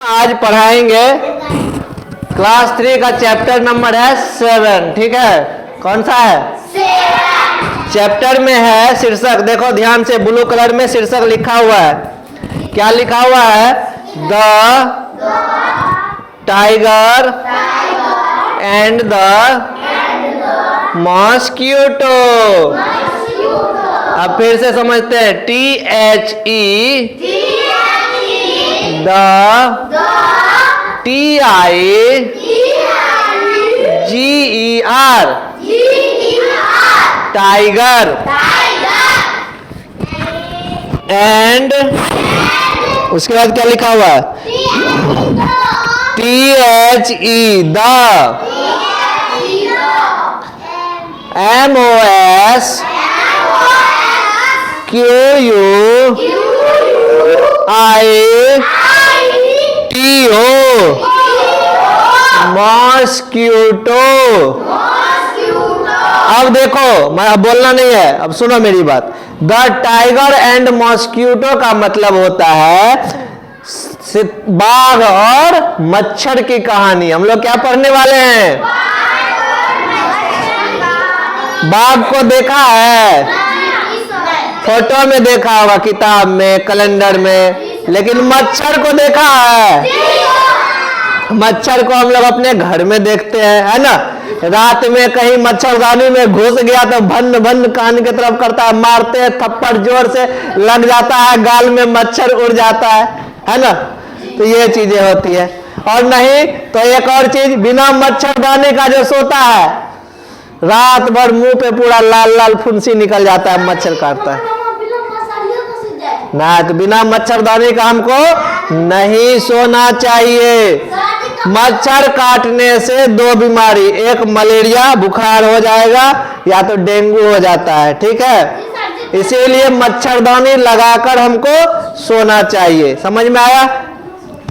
आज पढ़ाएंगे क्लास 3 का चैप्टर नंबर है 7। ठीक है, कौन सा है? 7। चैप्टर में है शीर्षक, देखो ध्यान से, ब्लू कलर में शीर्षक लिखा हुआ है। क्या लिखा हुआ है? The tiger and the mosquito. अब फिर से समझते हैं, THE the TIGER tiger and उसके बाद क्या लिखा हुआ है? THE the MOSQUITO mosquito. अब देखो, मैं अब बोलना नहीं है, अब सुनो मेरी बात। द टाइगर एंड मॉस्क्यूटो का मतलब होता है बाघ और मच्छर की कहानी। हम लोग क्या पढ़ने वाले हैं? बाघ को देखा है, फोटो में देखा होगा, किताब में, कैलेंडर में, लेकिन मच्छर को देखा है? मच्छर को हम लोग अपने घर में देखते हैं, है ना? रात में कहीं मच्छरदानी में घुस गया तो भन भन कान की तरफ करता है, मारते हैं थप्पड़, जोर से लग जाता है, गाल में मच्छर उड़ जाता है ना? तो ये चीजें होती है। और नहीं तो एक और चीज, बिना मच्छरदानी का जो सोता है, रात भर मुंह पे पूरा लाल लाल फुंसी निकल जाता है, मच्छर काटता है ना। तो बिना मच्छरदानी का हमको नहीं सोना चाहिए। मच्छर काटने से 2 बीमारी, एक मलेरिया बुखार हो जाएगा या तो डेंगू हो जाता है। ठीक है, इसीलिए मच्छरदानी लगाकर हमको सोना चाहिए। समझ में आया?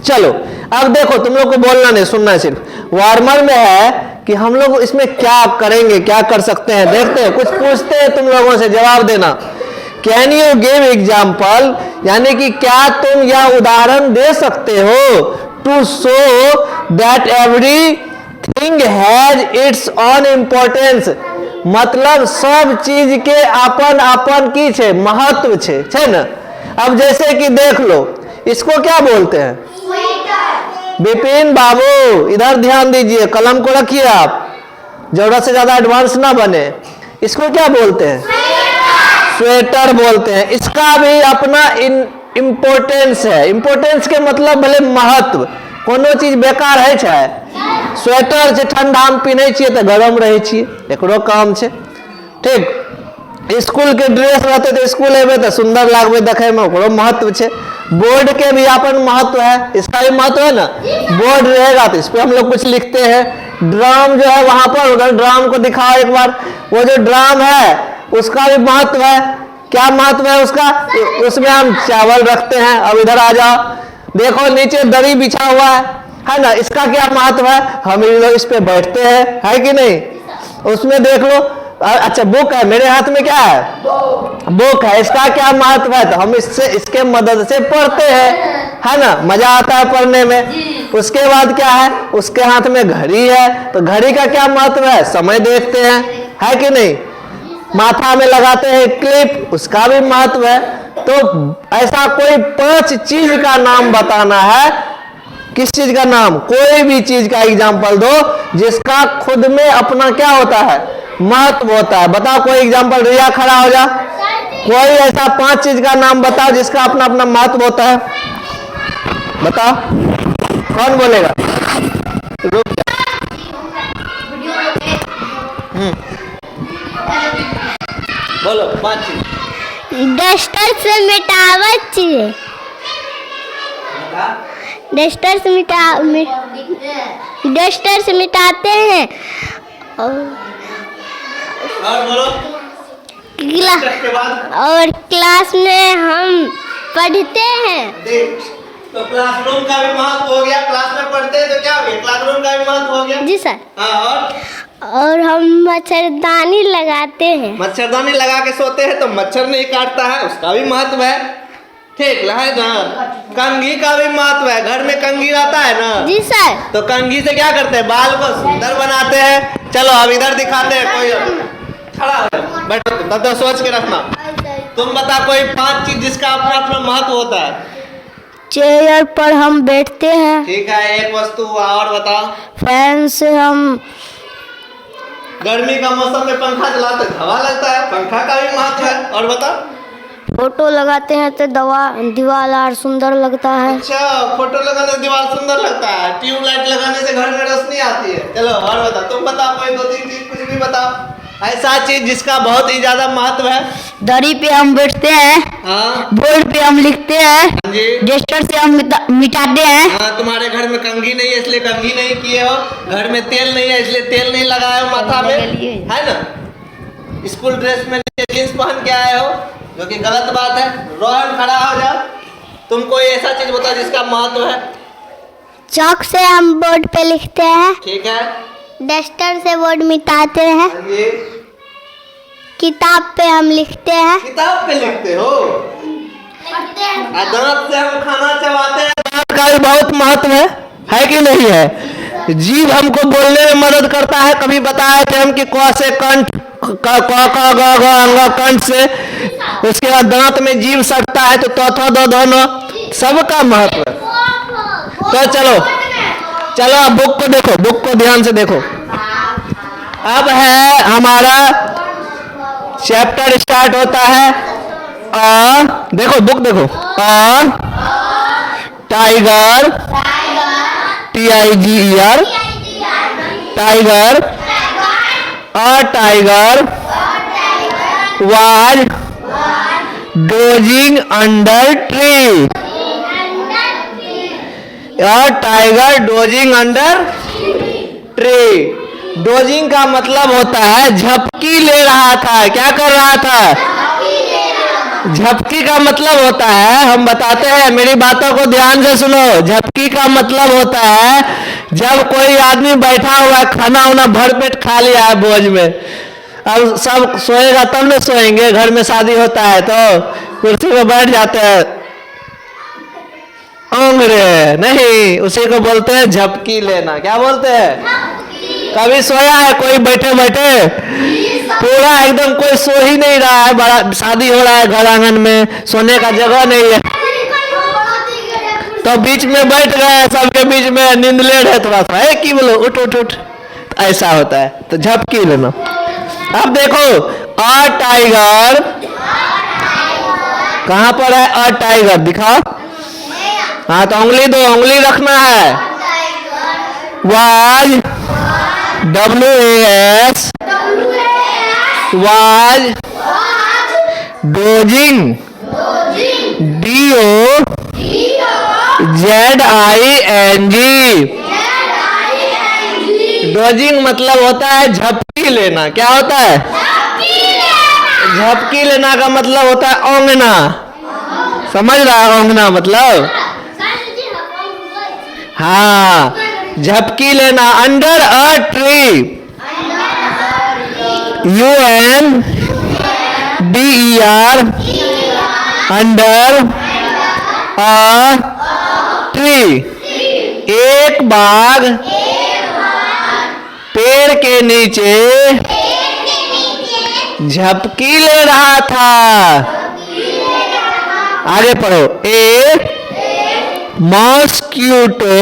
चलो अब देखो, तुम लोग को बोलना नहीं, सुनना है सिर्फ। वार्मर में है कि हम लोग इसमें क्या करेंगे, क्या कर सकते हैं, देखते हैं, कुछ पूछते हैं तुम लोगों से, जवाब देना। कैन यू गिव एग्जाम्पल, यानी कि क्या तुम यह उदाहरण दे सकते हो? To show that everything has its own importance, मतलब सब चीज के अपन अपन की छे महत्व छे ना। अब जैसे कि देख लो, इसको क्या बोलते हैं? विपिन बाबू इधर ध्यान दीजिए, कलम को रखिए आप, जरूरत से ज्यादा एडवांस ना बने। इसको क्या बोलते हैं? स्वेटर बोलते हैं। इसका भी अपना इम्पोर्टेंस है। इम्पोर्टेंस के मतलब भले महत्व, कोनो चीज बेकार है चाहे स्वेटर से ठंडा में पीने चाहिए तो गरम रहे छिए, एकरो काम छे। ठीक, स्कूल के ड्रेस रहते तो स्कूल एबे तो सुंदर लागबे देखे में, ओकरो महत्व छे। बोर्ड के भी अपन महत्व है, इसका भी महत्व है ना। बोर्ड रहेगा तो इस पे हम लोग कुछ लिखते हैं। ड्राम जो है वहां पर, उधर ड्राम को दिखाओ एक बार, वो जो ड्राम है उसका भी महत्व है। क्या महत्व है उसका? उसमें हम चावल रखते हैं। अब इधर आ जाओ, देखो नीचे दरी बिछा हुआ है ना, इसका क्या महत्व है? हम लोग इस पे बैठते हैं, है कि नहीं? उसमें देख लो, अच्छा बुक है, मेरे हाथ में क्या है? बुक है, इसका क्या महत्व है? तो हम इससे, इसके मदद से पढ़ते हैं, है ना, मजा आता है पढ़ने में। उसके बाद क्या है? उसके हाथ में घड़ी है, तो घड़ी का क्या महत्व है? समय देखते हैं, है कि नहीं? माथा में लगाते हैं क्लिप, उसका भी महत्व है। तो ऐसा कोई 5 चीज का नाम बताना है। किस चीज का नाम? कोई भी चीज का एग्जाम्पल दो जिसका खुद में अपना क्या होता है? महत्व होता है। बताओ कोई एग्जाम्पल। रिया खड़ा हो जा, कोई ऐसा 5 चीज का नाम बताओ जिसका अपना अपना महत्व होता है। बताओ, कौन बोलेगा? रुक जा। बोलो 5 चीज। डस्टर से मिटावट चाहिए, डस्टर से मिटाते हैं। और बोलो। और क्लास में हम पढ़ते हैं। तो क्लासरूम का भी महत्व हो गया। क्लास में पढ़ते हैं तो क्या हो गया? क्लासरूम का भी महत्व हो गया। जी सर। हाँ, और हम मच्छरदानी लगाते हैं। मच्छरदानी लगा के सोते हैं तो मच्छर नहीं काटता है, उसका भी महत्व है। ठीक है ना। कंघी का भी महत्व है, घर में कंघी रहता है ना, जी सर। तो कंघी से क्या करते हैं, बाल को सुंदर बनाते हैं। चलो अब इधर दिखाते हैं, कोई खड़ा हो जाओ, बैठो, तब तक सोच के रखना। तुम बता कोई 5 चीज जिसका अपना अपना महत्व होता है। चेयर पर हम बैठते हैं। ठीक है, एक वस्तु और बता। फैन से हम गर्मी का मौसम में पंखा चलाते हवा लगता है, पंखा का भी महत्व है। और बता। फोटो लगाते हैं तो दीवार सुंदर लगता है। अच्छा, फोटो लगाने से दीवार सुंदर लगता है, ट्यूबलाइट लगाने से घर में रोशनी आती है। चलो और बता, तुम बता कोई 2-3 चीज, कुछ भी बताओ ऐसा चीज जिसका बहुत ही ज्यादा महत्व है। दरी पे हम बैठते हैं। हाँ बोर्ड पे हम लिखते हैं। जी। डस्टर से हम मिटाते हैं। हाँ, तुम्हारे घर में कंघी नहीं है इसलिए कंघी नहीं किए हो, घर में तेल नहीं है इसलिए तेल नहीं लगाए हो माथा में, है ना। स्कूल ड्रेस में जींस पहन के आए हो, जो कि गलत बात है। रोहन खड़ा हो जाओ, तुम कोई ऐसा चीज बताओ जिसका महत्व है। चौक से हम बोर्ड पे लिखते हैं। ठीक है। डस्टर से बोर्ड मिटाते हैं। हाँ जी। किताब पे हम लिखते हैं। किताब पे लिखते हो। दांत से हम खाना चबाते हैं, दांत का भी बहुत महत्व है कि नहीं है। जीभ हमको बोलने में मदद करता है। कभी बताए थे हम कि क से कंठ, क ग अंग कंठ से, उसके बाद दांत में जीभ सटता है तो थ द ध न, सबका महत्व है। तो चलो चलो अब बुक को देखो, बुक को ध्यान से देखो। अब है हमारा चैप्टर स्टार्ट होता है। देखो बुक देखो। Tiger, TIGER, tiger, a tiger was dozing under tree. A tiger dozing under tree. Dosing का मतलब होता है झपकी ले रहा था। क्या कर रहा था? झपकी का मतलब होता है, हम बताते हैं, मेरी बातों को ध्यान से सुनो। झपकी का मतलब होता है जब कोई आदमी बैठा हुआ है, खाना वाना भरपेट खा लिया है भोज में, अब सब सोएगा तब न सोएंगे, घर में शादी होता है तो कुर्सी पे बैठ जाते हैं, ओंगरे नहीं, उसी को बोलते हैं झपकी लेना। क्या बोलते हैं? कभी सोया है कोई बैठे बैठे? पूरा एकदम कोई सो ही नहीं रहा है, बड़ा शादी हो रहा है घर आंगन में, सोने का जगह नहीं है, तो बीच में बैठ गए, सबके बीच में नींद ले रहे थोड़ा सा, है कि बोलो उठ उठ उठ, ऐसा होता है, तो झपकी लेना। अब देखो अ टाइगर कहाँ पर है? अ टाइगर दिखाओ। हाँ तो उंगली दो, उंगली रखना है। Was WAS was dozing DOZING। Dosing मतलब होता है झपकी लेना। क्या होता है? झपकी लेना का मतलब होता है ओंगना। समझ रहा है ओंगना मतलब? हाँ, झपकी लेना। Under a tree, UNDER, under a tree. एक बाघ पेड़ के नीचे झपकी ले रहा था। आगे पढ़ो। A mosquito,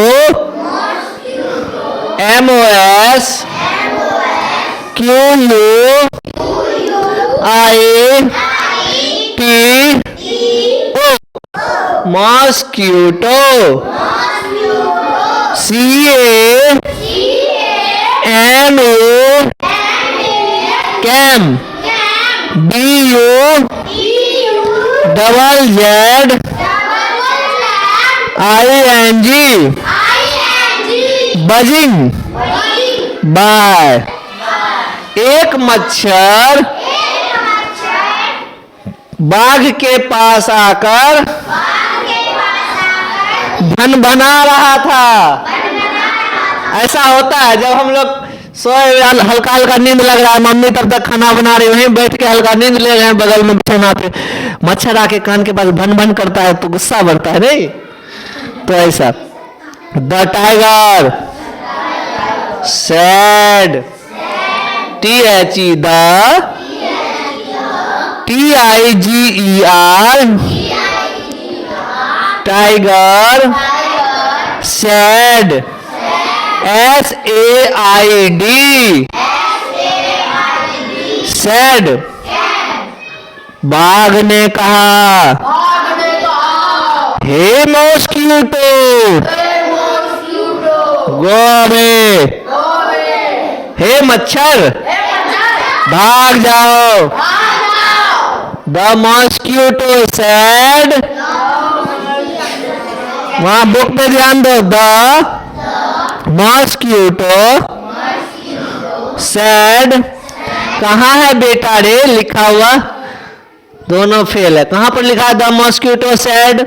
MOS QUITO, mosquito. CAMO came, BUZZING buzzing by. एक मच्छर बाघ के पास आकर भन भना रहा था। ऐसा होता है जब हम लोग सोए हल्का हल्का नींद लग रहा है, मम्मी तब तक खाना बना रही, वहीं बैठ के हल्का नींद ले रहे हैं बगल में बिछौना पे, मच्छर आके कान के पास भन भन करता है तो गुस्सा बढ़ता है नहीं। तो ऐसा the tiger sad, THE the TIGER tiger sad SAID sad. बाघ ने कहा हे मॉस्किटो गो अवे, हे मच्छर भाग जाओ। द मॉस्किटो सैड, वहां बुक पे ध्यान दो, द मॉस्किटो सैड। कहाँ है बेटा रे लिखा हुआ, दोनों फेल है। कहां पर लिखा है the mosquito sad,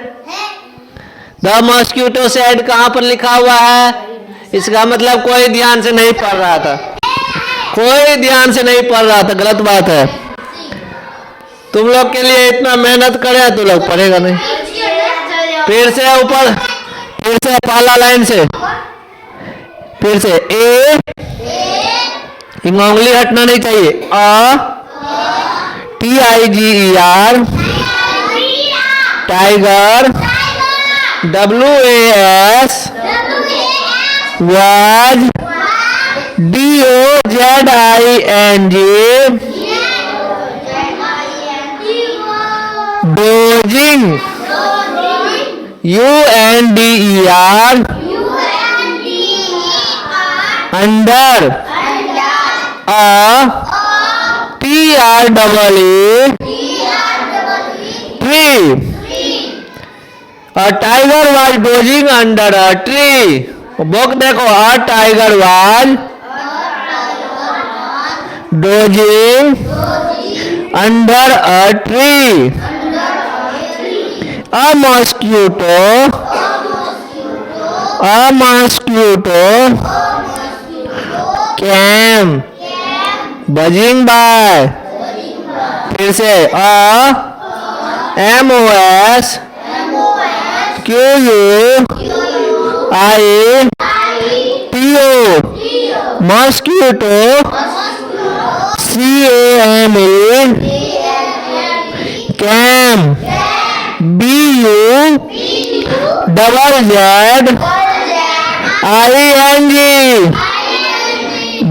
the mosquito sad कहां पर लिखा हुआ है? इसका मतलब कोई ध्यान से नहीं पढ़ रहा था, कोई ध्यान से नहीं पढ़ रहा था, गलत बात है। तुम लोग के लिए इतना मेहनत करे तुम लोग पढ़ेगा नहीं। फिर से ऊपर, फिर से पहला लाइन से, फिर से ए, उंगली हटना नहीं चाहिए, TIGER tiger, WAS was DOZING dozing, UNDER under TREE tree, a tiger was dozing under a tree। Book देखो, a tiger was dozing under a tree, a mosquito came buzzing by। फिर से MOSQUITO mosquito CAME came BUZZING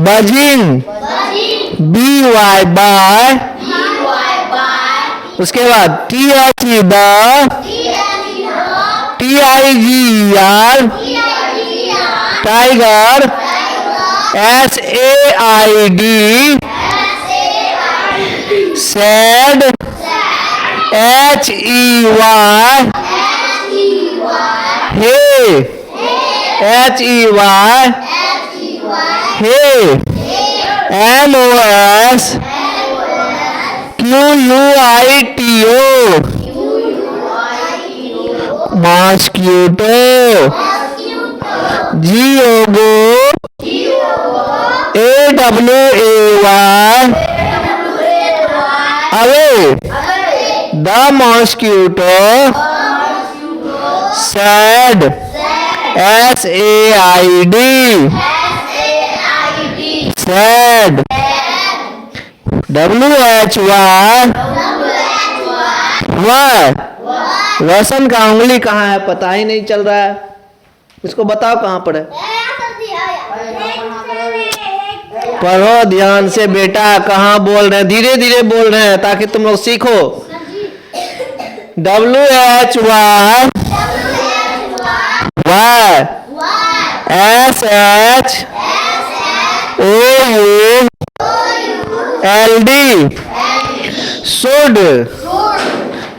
buzzing BY by। उसके बाद THE the TIGER tiger, SAID said, HEY hey, HEY hey, MOSQUITO mosquito, GOGO AWAY away. The mosquito said SAID said, WHY Roshan का उंगली कहाँ है पता ही नहीं चल रहा है, उसको बताओ कहाँ पर है। पढ़ो ध्यान से बेटा, कहाँ बोल रहे हैं, धीरे धीरे बोल रहे हैं ताकि तुम लोग सीखो। WHY SHOULD should,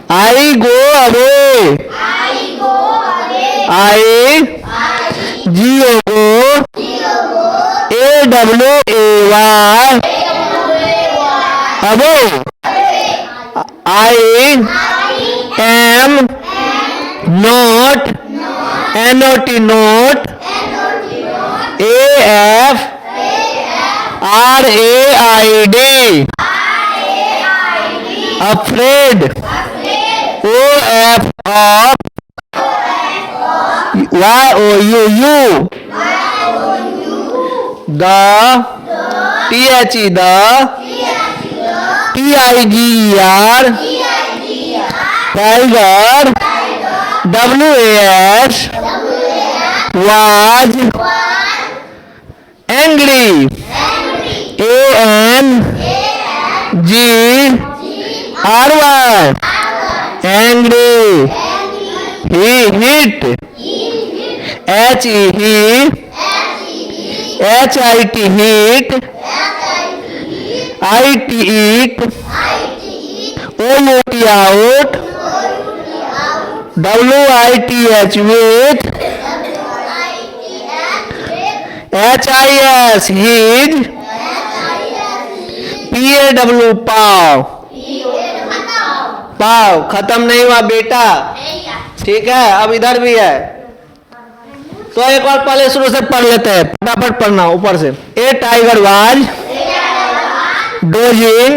I go away GOGO AWAY above, I am not NOT not AF RAID, afraid, OF of, YOUU, the, THE, the, TIGER, tiger, WAS, was, angry, ANGRY, angry, he hit, HE, HIT, hit, IT, it, OUT, out, WITH, with, HIS, his, PAW, पाव, पाव खत्म नहीं हुआ बेटा, ठीक है। अब इधर भी है, तो एक बार पहले शुरू से पढ़ लेते हैं, फटाफट पढ़ना ऊपर से। A tiger was dozing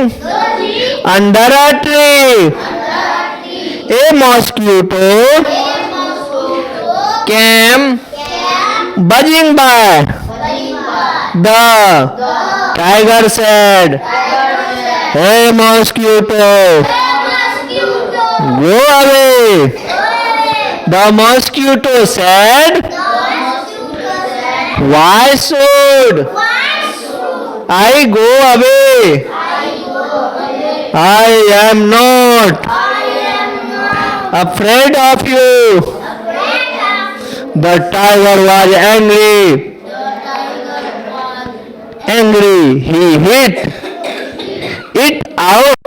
under a tree, a mosquito came buzzing by, the tiger said, hey mosquito, go away. The mosquito said, why should I go away? I am not afraid of you. The tiger was angry. He hit it out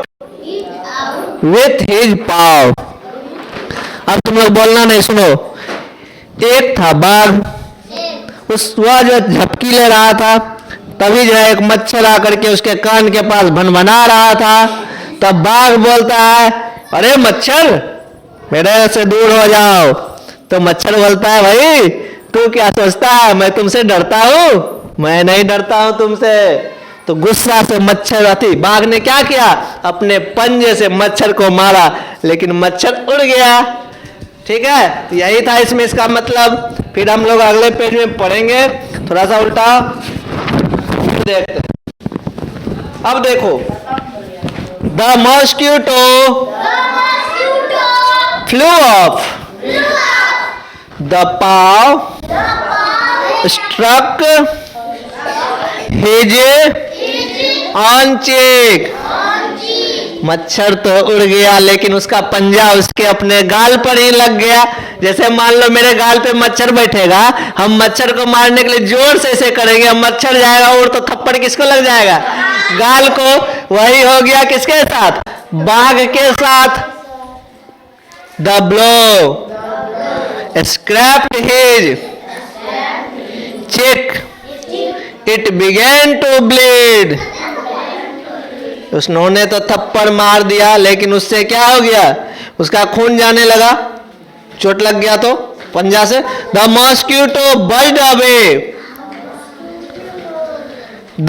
with his paw. अब तुम लोग बोलना नहीं, सुनो। एक था बाघ, वह जो झपकी ले रहा था, तभी जो है एक मच्छर आकर के उसके कान के पास भनभना रहा था। तब बाघ बोलता है, अरे मच्छर मेरे से दूर हो जाओ। तो मच्छर बोलता है, भाई तू क्या सोचता है मैं तुमसे डरता हूं? मैं नहीं डरता हूं तुमसे। तो गुस्सा से मच्छर आती, बाघ ने क्या किया, अपने पंजे से मच्छर को मारा, लेकिन मच्छर उड़ गया। ठीक है, यही था इसमें इसका मतलब। फिर हम लोग अगले पेज में पढ़ेंगे, थोड़ा सा उल्टा देखते। अब देखो, the mosquito flew off, the paw struck his own cheek. मच्छर तो उड़ गया, लेकिन उसका पंजा उसके अपने गाल पर ही लग गया। जैसे मान लो मेरे गाल पे मच्छर बैठेगा, हम मच्छर को मारने के लिए जोर से ऐसे करेंगे, मच्छर जाएगा उड़, तो थप्पड़ किसको लग जाएगा? गाल को। वही हो गया किसके साथ? बाघ के साथ। The blow scraped his cheek, it began to bleed. उसने तो थप्पड़ मार दिया, लेकिन उससे क्या हो गया? उसका खून जाने लगा, चोट लग गया तो पंजा से। The mosquito buzzed away.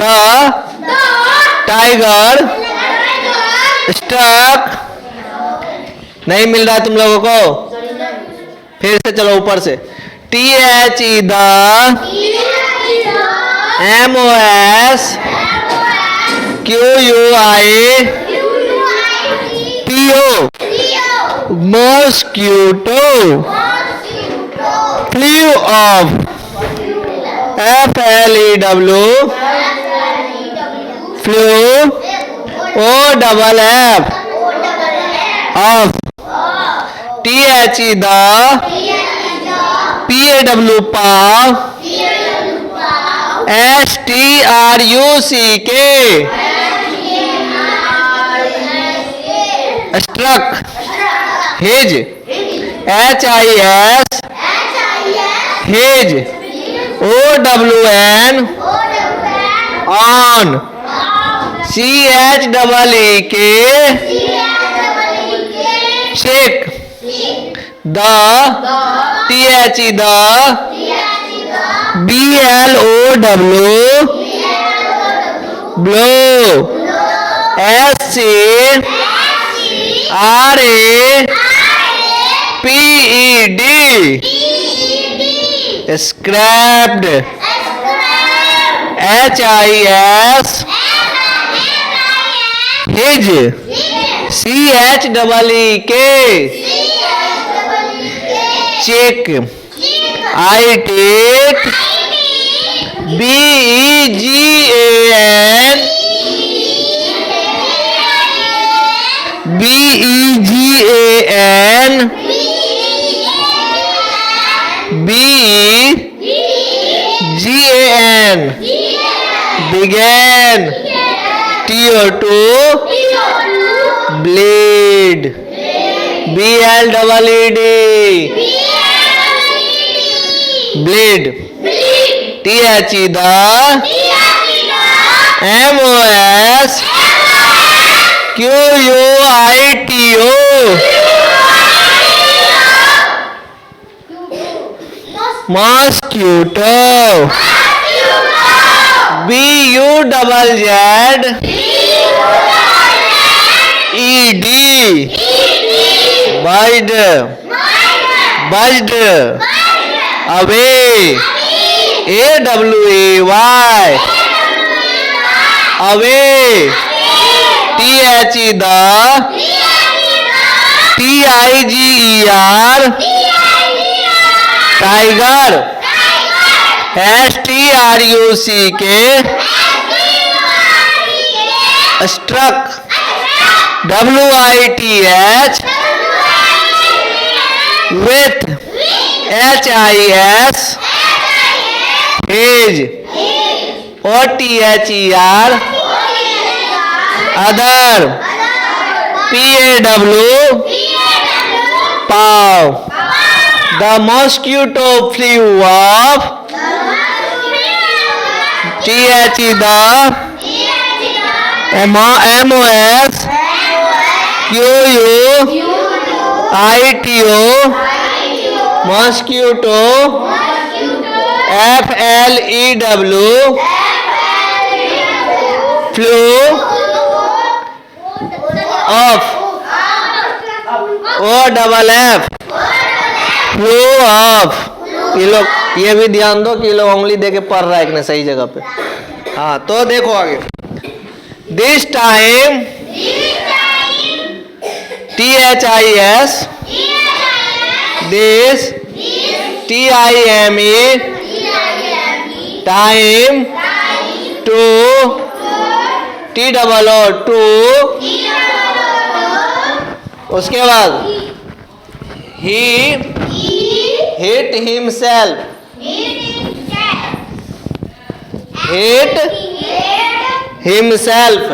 The tiger struck. नहीं मिल रहा है तुम लोगों को? फिर से चलो ऊपर से। THE the MOS QUI PO mosquito flew off FLEW flew OFF off THE the PAW paw STRUCK struck his HIS his OWN on CHEEK shake the THE the BLOW blow, SCRAPED, scrapped, HIS, his, CHEEK, check, I take, BEGAN, BEGAN, BEGAN, began, TO2, blade, BLEED, blade, THE the, MOS, QUITO, mosquito, BUZZED, ED, buzzed, buzzed, away, AWAY, away, THE the, TIGER, tiger, STRUCK, struck, WITH, with, HIS, his, OTHER, other, PAW, paw, the mosquito flew off, THE the, MOS, QUITO, mosquito, FLEW, flew off, OFF, flew off। ये लोग ये भी ध्यान दो कि ये लोग उंगली दे के पढ़ रहा है कि नहीं सही जगह पे। हाँ तो देखो आगे, this time, THIS, this, TIME, time, to, TOO, उसके बाद he hit himself, hit himself, HIMSELF,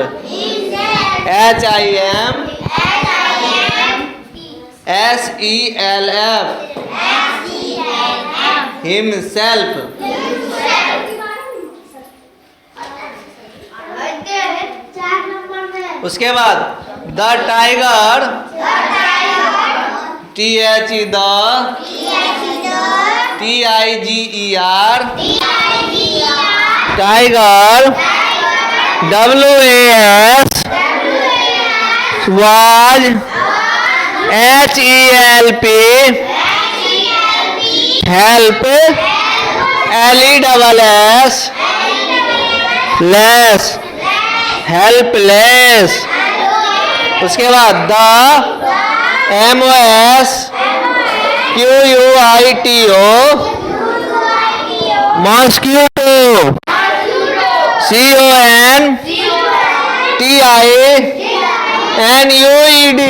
himself। उसके बाद the tiger, THE the, TIGER, tiger, WAS, was, HELP, help, LESS, less, helpless। उसके बाद the MOS, QUITO, mosquito, CONTINUED,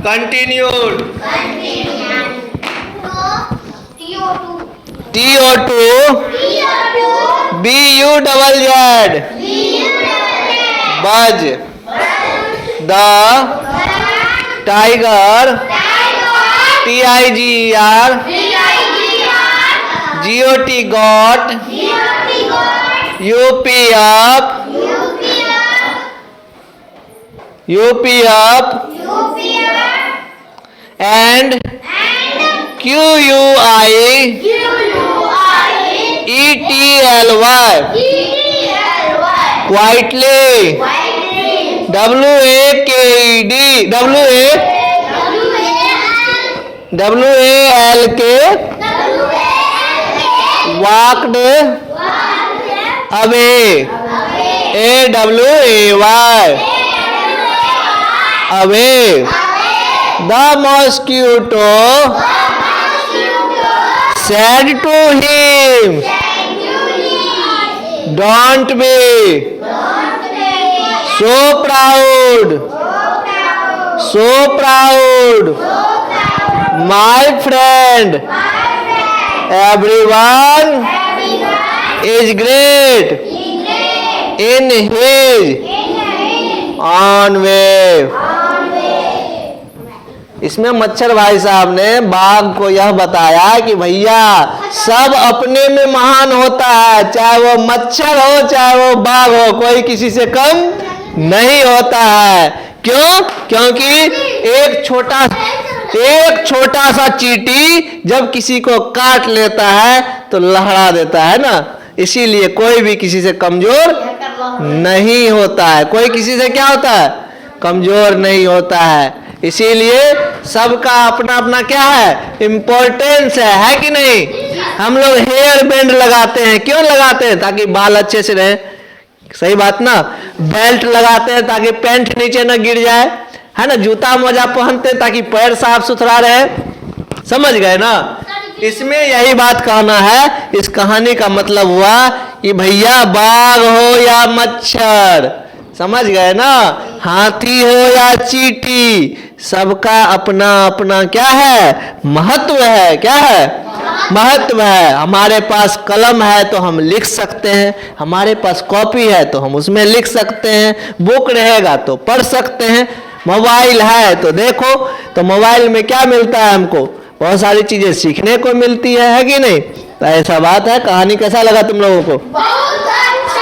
continued, TO2, BUZZ, buzz, the tiger, TIGER, GOT got, UP up, and QUI, ETH QUIETLY, quietly, WALK, walked away, AWAY, away. The mosquito said to him, don't be so proud, my friend, everyone is great in his own way. इसमें मच्छर भाई साहब ने बाघ को यह बताया कि भैया सब अपने में महान होता है, चाहे वो मच्छर हो चाहे वो बाघ हो, कोई किसी से कम नहीं होता है। क्यों? क्योंकि एक छोटा सा चींटी जब किसी को काट लेता है तो लहरा देता है ना, इसीलिए कोई भी किसी से कमजोर नहीं होता है। कोई किसी से क्या होता है? कमजोर नहीं होता है। इसीलिए सबका अपना अपना क्या है? इम्पोर्टेंस है कि नहीं? हम लोग हेयर बैंड लगाते हैं, क्यों लगाते हैं? ताकि बाल अच्छे से रहे, सही बात ना। बेल्ट लगाते हैं ताकि पैंट नीचे न गिर जाए, है ना। जूता मोजा पहनते हैं ताकि पैर साफ सुथरा रहे, समझ गए ना। इसमें यही बात कहना है। इस कहानी का मतलब हुआ कि भैया बाघ हो या मच्छर, समझ गए ना, हाथी हो या चींटी, सबका अपना अपना क्या है? महत्व है। क्या है? महत्व है। हमारे पास कलम है तो हम लिख सकते हैं, हमारे पास कॉपी है तो हम उसमें लिख सकते हैं, बुक रहेगा तो पढ़ सकते हैं, मोबाइल है तो देखो, तो मोबाइल में क्या मिलता है हमको? बहुत सारी चीजें सीखने को मिलती है कि नहीं? तो ऐसा बात है। कहानी कैसा लगा तुम लोगों को?